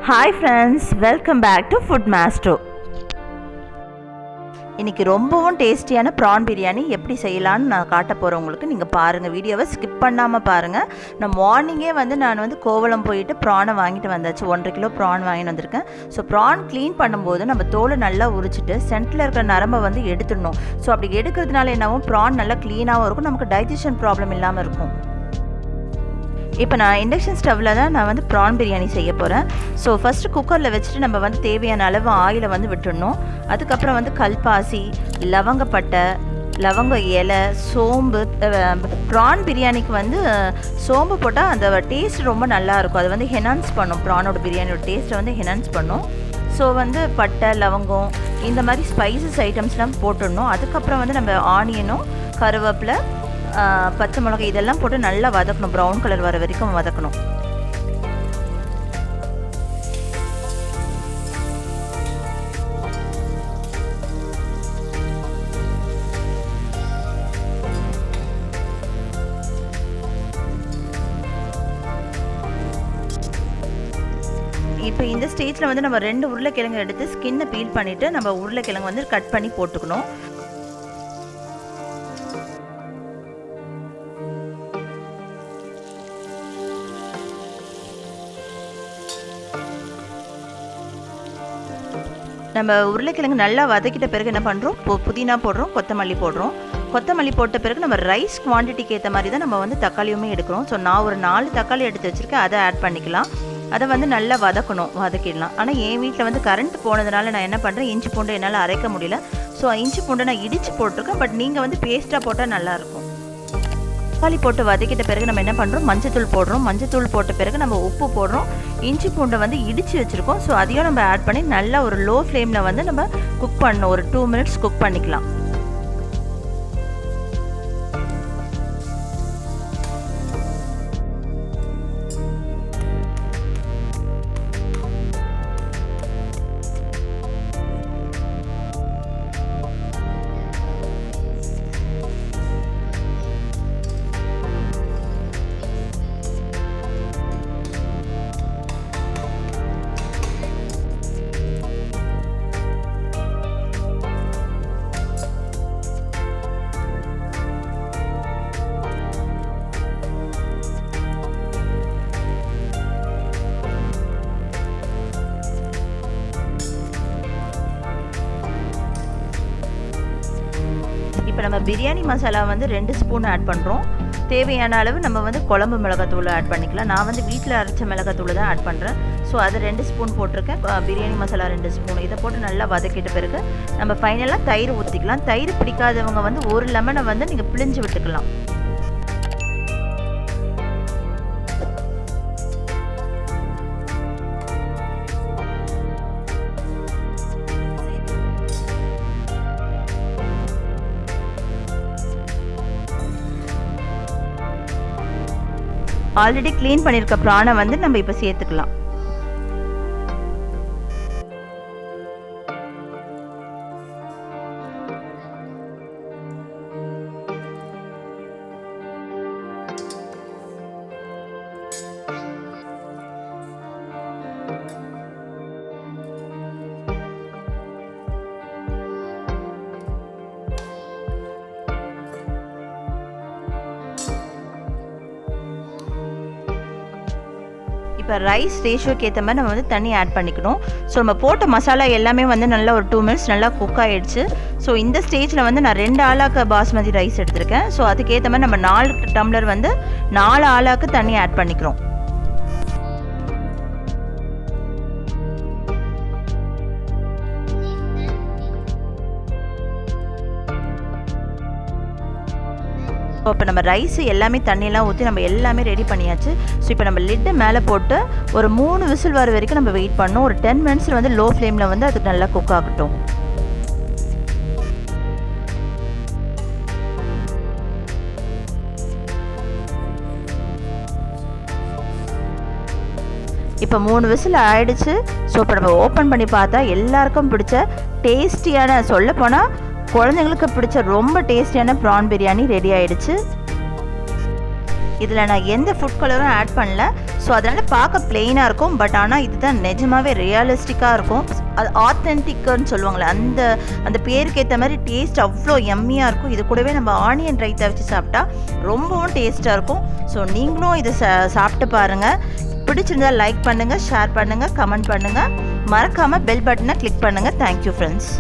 Hi friends, welcome back to Food Master. இன்னைக்கு ரொம்பவும் டேஸ்டியான ப்ரான் பிரியாணி எப்படி செய்யலாம்னு நான் காட்ட போகிறேன் உங்களுக்கு. நீங்கள் பாருங்கள், வீடியோவை ஸ்கிப் பண்ணாமல் பாருங்கள். நான் மார்னிங்கே நான் கோவளம் போயிட்டு ப்ரானை வாங்கிட்டு வந்தாச்சு. 1.5 கிலோ ப்ரான் வாங்கிட்டு வந்திருக்கேன். ஸோ ப்ரான் க்ளீன் பண்ணும்போது நம்ம தோலை நல்லா உரிச்சிட்டு சென்டரில் இருக்கிற நரம்பை எடுத்துடணும். ஸோ அப்படி எடுக்கிறதுனால என்னாவும் ப்ரான் நல்லா க்ளீனாகவும் இருக்கும், நமக்கு டைஜஷன் ப்ராப்ளம் இல்லாமல் இருக்கும். இப்போ நான் இண்டக்ஷன் ஸ்டவ்வில் தான் நான் ப்ரான் பிரியாணி செய்ய போகிறேன். ஸோ ஃபஸ்ட்டு குக்கரில் வச்சுட்டு நம்ம தேவையான அளவு ஆயிலை விட்டுடணும். அதுக்கப்புறம் கல்பாசி, லவங்கப்பட்டை, லவங்க இலை, சோம்பு. ப்ரான் பிரியாணிக்கு சோம்பு போட்டால் அந்த டேஸ்ட் ரொம்ப நல்லாயிருக்கும். அது ஹெனான்ஸ் பண்ணும், ப்ரானோட பிரியாணியோட டேஸ்ட்டை ஹெனான்ஸ் பண்ணும். ஸோ பட்டை, லவங்கம் இந்த மாதிரி ஸ்பைசஸ் ஐட்டம்ஸ்லாம் போட்டுடணும். அதுக்கப்புறம் நம்ம ஆனியனும், கருவேப்பிலை, பச்சை மிளகாய் இதெல்லாம் போட்டு நல்லா வதக்கணும். ப்ரௌன் கலர் வர வரைக்கும் வதக்கணும். இப்போ இந்த ஸ்டேஜில் நம்ம 2 உருளைக்கிழங்கு எடுத்து ஸ்கின்னை பீல் பண்ணிவிட்டு நம்ம உருளைக்கிழங்கு கட் பண்ணி போட்டுக்கணும். நம்ம உருளைக்கிழங்கு நல்லா வதக்கிட்ட பிறகு என்ன பண்ணுறோம், புதினா போடுறோம், கொத்தமல்லி போடுறோம். கொத்தமல்லி போட்ட பிறகு நம்ம ரைஸ் குவான்டிட்டிக்கு ஏற்ற மாதிரி தான் நம்ம தக்காளியுமே எடுக்கிறோம். ஸோ நான் ஒரு 4 தக்காளி எடுத்து வச்சுருக்கேன், அதை ஆட் பண்ணிக்கலாம். அதை நல்லா வதக்கிடலாம். ஆனால் என் வீட்டில் கரண்ட் போனதுனால நான் என்ன பண்ணுறேன், இஞ்சி பூண்டு என்னால் அரைக்க முடியல. ஸோ இஞ்சி பூண்டை நான் இடித்து போட்டிருக்கேன். பட் நீங்கள் பேஸ்ட்டாக போட்டால் நல்லாயிருக்கும். தக்காளி போட்டு வதக்கிட்ட பிறகு நம்ம என்ன பண்ணுறோம், மஞ்சத்தூள் போடுறோம். மஞ்சத்தூள் போட்ட பிறகு நம்ம உப்பு போடுறோம். இஞ்சி பூண்டை இடித்து வச்சுருக்கோம். ஸோ அதையும் நம்ம ஆட் பண்ணி நல்லா ஒரு லோ ஃப்ளேமில் நம்ம குக் பண்ணணும். ஒரு 2 மினிட்ஸ் குக் பண்ணிக்கலாம். இப்போ நம்ம பிரியாணி மசாலா 2 ஸ்பூன் ஆட் பண்ணுறோம். தேவையான அளவு நம்ம குழம்பு மிளகாத்தூள் ஆட் பண்ணிக்கலாம். நான் வீட்டில் அரைச்ச மிளகாத்தூள் தான் ஆட் பண்ணுறேன். ஸோ அதை 2 ஸ்பூன் போட்டிருக்கேன். பிரியாணி மசாலா 2 ஸ்பூன். இதை போட்டு நல்லா வதக்கிட்ட பிறகு நம்ம ஃபைனலாக தயிர் ஊற்றிக்கலாம். தயிர் பிடிக்காதவங்க ஒரு லெமனை நீங்கள் பிழிஞ்சு விட்டுக்கலாம். ஆல்ரெடி க்ளீன் பண்ணியிருக்க ப்ரானை நம்ம இப்போ சேர்த்துக்கலாம். இப்போ ரைஸ் ரேஷியோக்கு ஏற்ற மாதிரி நம்ம தண்ணி ஆட் பண்ணிக்கணும். ஸோ நம்ம போட்ட மசாலா எல்லாமே நல்லா ஒரு 2 மினிட்ஸ் நல்லா குக் ஆகிடுச்சு. ஸோ இந்த ஸ்டேஜில் நான் 2 ஆளாக்கு பாஸ்மதி ரைஸ் எடுத்திருக்கேன். ஸோ அதுக்கேற்ற மாதிரி நம்ம 4 டம்ளர் 4 ஆளாக்கு தண்ணி ஆட் பண்ணிக்கிறோம். இப்போ நம்ம ரைஸ் எல்லாமே தண்ணியெல்லாம் ஊற்றி நம்ம எல்லாமே ரெடி பண்ணியாச்சு. ஸோ இப்போ நம்ம லிட்டை மேலே போட்டு ஒரு 3 விசில் வர வரைக்கும் நம்ம வெயிட் பண்ணோம். ஒரு 10 மினிட்ஸில் லோ ஃப்ளேமில் அது நல்லா குக் ஆகட்டும். இப்போ 3 விசில் ஆயிடுச்சு. ஸோ இப்போ நம்ம ஓப்பன் பண்ணி பார்த்தா எல்லாருக்கும் பிடிச்ச டேஸ்டியான, சொல்லப்போனால் குழந்தைங்களுக்கு பிடிச்ச ரொம்ப டேஸ்டியான ப்ரான் பிரியாணி ரெடி ஆயிடுச்சு. இதில் நான் எந்த ஃபுட் கலரும் ஆட் பண்ணல. ஸோ அதனால் பார்க்க பிளெயினாக இருக்கும். பட் ஆனால் இதுதான் நிஜமாகவே ரியலிஸ்டிக்காக இருக்கும். அது ஆத்தென்டிக்குன்னு சொல்லுவாங்களே, அந்த பேருக்கு ஏற்ற மாதிரி டேஸ்ட் அவ்வளோ எம்மியாக இருக்கும். இது கூடவே நம்ம ஆனியன் ரைத்தா வச்சு சாப்பிட்டா ரொம்பவும் டேஸ்ட்டாக இருக்கும். ஸோ நீங்களும் இதை சாப்பிட்டு பாருங்கள். பிடிச்சிருந்தால் லைக் பண்ணுங்கள், ஷேர் பண்ணுங்கள், கமெண்ட் பண்ணுங்கள். மறக்காமல் பெல் பட்டனை கிளிக் பண்ணுங்கள். Thank you friends.